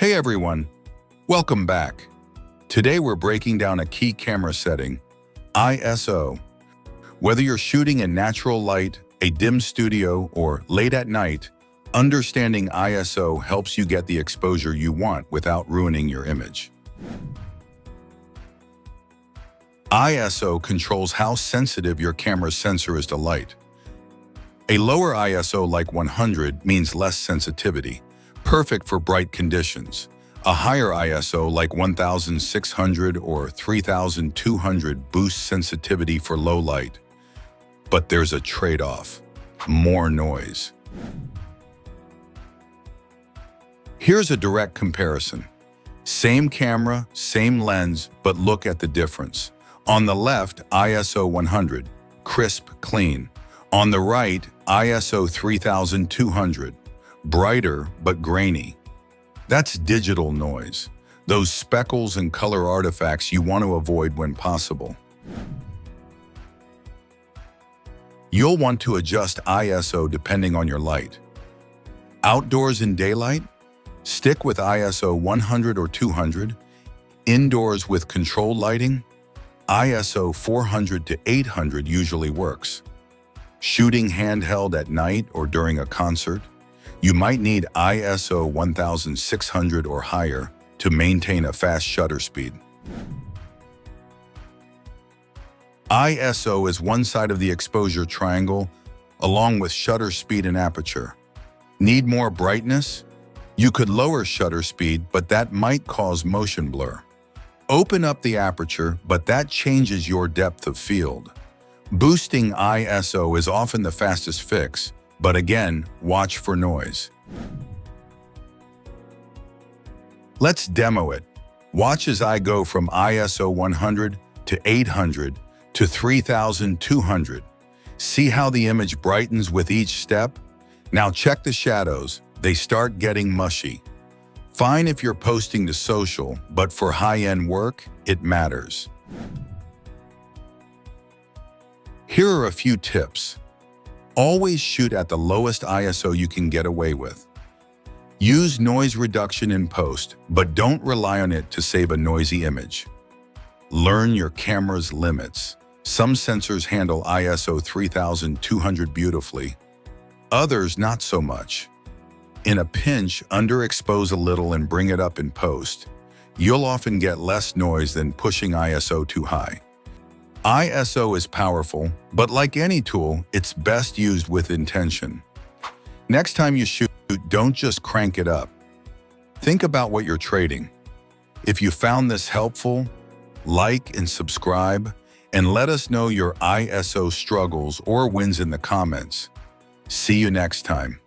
Hey everyone, welcome back. Today we're breaking down a key camera setting, ISO. Whether you're shooting in natural light, a dim studio, or late at night, understanding ISO helps you get the exposure you want without ruining your image. ISO controls how sensitive your camera's sensor is to light. A lower ISO like 100 means less sensitivity, perfect for bright conditions. A higher ISO like 1600 or 3200 boosts sensitivity for low light. But there's a trade-off: more noise. Here's a direct comparison. Same camera, same lens, but look at the difference. On the left, ISO 100, crisp, clean. On the right, ISO 3200, brighter but grainy. That's digital noise, those speckles and color artifacts you want to avoid when possible. You'll want to adjust ISO depending on your light. Outdoors in daylight? Stick with ISO 100 or 200. Indoors with controlled lighting? ISO 400 to 800 usually works. Shooting handheld at night or during a concert? You might need ISO 1600 or higher to maintain a fast shutter speed. ISO is one side of the exposure triangle, along with shutter speed and aperture. Need more brightness? You could lower shutter speed, but that might cause motion blur. Open up the aperture, but that changes your depth of field. Boosting ISO is often the fastest fix, but again, watch for noise. Let's demo it. Watch as I go from ISO 100 to 800 to 3200. See how the image brightens with each step? Now check the shadows. They start getting mushy. Fine if you're posting to social, but for high-end work, it matters. Here are a few tips. Always shoot at the lowest ISO you can get away with. Use noise reduction in post, but don't rely on it to save a noisy image. Learn your camera's limits. Some sensors handle ISO 3200 beautifully, others not so much. In a pinch, underexpose a little and bring it up in post. You'll often get less noise than pushing ISO too high. ISO is powerful, but like any tool, it's best used with intention. Next time you shoot, don't just crank it up. Think about what you're trading. If you found this helpful, like and subscribe, and let us know your ISO struggles or wins in the comments. See you next time.